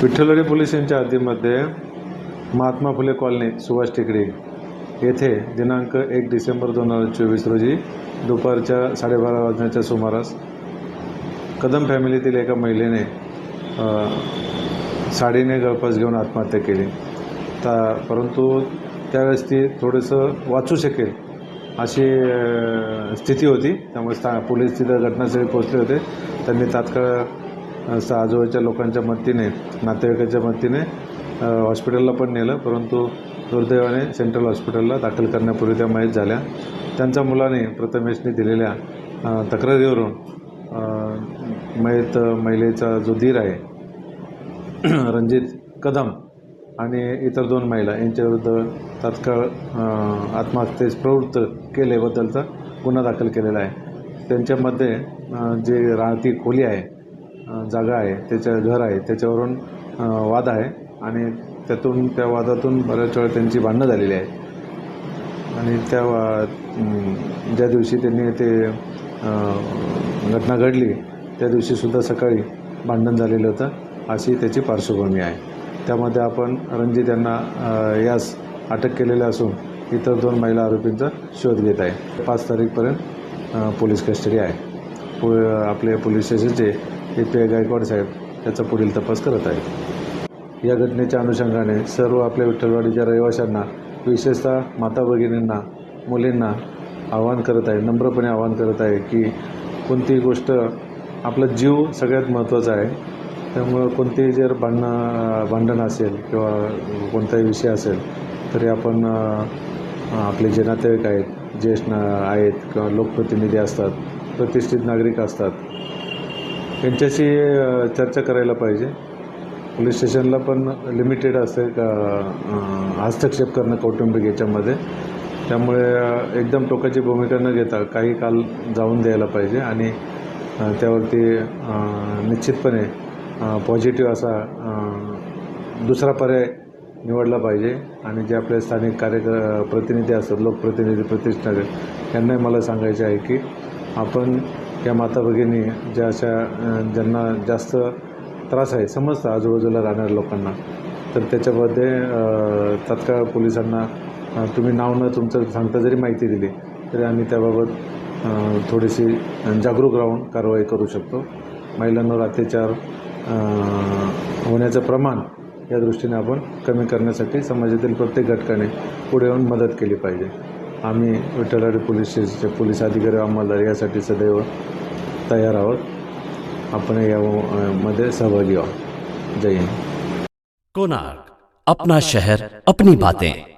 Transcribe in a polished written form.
Vitthalwadi police स्टेशनच्या हद्दीमध्ये Mahatma Phule colony Subhash टेकडी येथे दिनांक 1 डिसेंबर 2024 रोजी दुपारच्या 12:30 वाजण्याच्या सुमारास कदम फॅमिलीतील एका महिलेने साडीने गळफास घेऊन आत्महत्या केली. परंतु त्यावेळेस ती थोडंसं वाचू शकेल अशी स्थिती होती. त्यामुळे पोलीस तिथं घटनास्थळी पोहोचले होते. त्यांनी तात्काळ आजूबाजूच्या लोकांच्या मदतीने, नातेवाईकांच्या मदतीने हॉस्पिटलला पण नेलं, परंतु दुर्दैवाने सेंट्रल हॉस्पिटलला दाखल करण्यापूर्वी त्या मयत झाल्या. त्यांच्या मुलाने प्रथमेशने दिलेल्या तक्रारीवरून महिलेचा जो धीर आहे रणजित कदम आणि इतर 2 महिला यांच्याविरुद्ध तात्काळ आत्महत्येस प्रवृत्त केल्याबद्दलचा गुन्हा दाखल केलेला आहे. त्यांच्यामध्ये जे राहती खोली आहे, जागा आहे, घर आहे, त्याच्यावरून वाद आहे आणि त्या वादातून बऱ्याच वेळा त्यांची भांडणं झालेली आहेत आणि ज्या दिवशी त्यांनी घटना घडली त्या दिवशीसुद्धा सकाळी भांडण झालेलं होतं, अशी त्याची पार्श्वभूमी आहे. त्यामध्ये आपण रणजित यांना यास अटक केलेले असून इतर 2 महिला आरोपींचा शोध घेत आहे. 5 तारीखपर्यंत पोलीस कस्टडी आहे. आपले पोलीस स्टेशनचे API गायकवाड साहेब त्याचा पुढील तपास करत आहेत. या घटनेच्या अनुषंगाने सर्व आपल्या विठ्ठलवाडीच्या रहिवाशांना, विशेषतः माता भगिनींना, मुलींना नम्रपणे आवाहन करत आहे की कोणतीही गोष्ट, आपला जीव सगळ्यात महत्त्वाचा आहे. त्यामुळं कोणतेही जर भांडण असेल किंवा कोणताही विषय असेल तरी आपण आपले जे नातेवाईक आहेत, ज्येष्ठ आहेत किंवा लोकप्रतिनिधी असतात, प्रतिष्ठित नागरिक असतात, यांच्याशी चर्चा करायला पाहिजे. पोलीस स्टेशनला पण लिमिटेड असते का हस्तक्षेप करणं कौटुंबिक याच्यामध्ये. त्यामुळे एकदम टोकाची भूमिका न घेता काही काल जाऊन द्यायला पाहिजे आणि त्यावरती निश्चितपणे पॉझिटिव्ह असा दुसरा पर्याय निवडला पाहिजे. आणि जे आपले स्थानिक प्रतिनिधी असतात, लोकप्रतिनिधी, प्रतिष्ठित नागरिक, यांनाही मला सांगायचे आहे की आपण या माता भगिनी ज्यांना जास्त त्रास आहे समजतं आजूबाजूला राहणाऱ्या लोकांना, तर त्याच्यामध्ये तात्काळ पोलिसांना तुम्ही नाव न तुमचं सांगता जरी माहिती दिली तरी आम्ही त्याबाबत थोडीशी जागरूक राहून कारवाई करू शकतो. महिलांवर अत्याचार होण्याचं प्रमाण या दृष्टीने आपण कमी करण्यासाठी समाजातील प्रत्येक घटकाने पुढे येऊन मदत केली पाहिजे. आम्ही विठ्ठलवाडी पोलीस स्टेशनचे पोलीस अधिकारी, अंमलदार यासाठी सदैव तयार आहोत. आपण यामध्ये सहभागी व्हा. जय हिंद. कोणार्क, अपना शहर, अपनी बातें.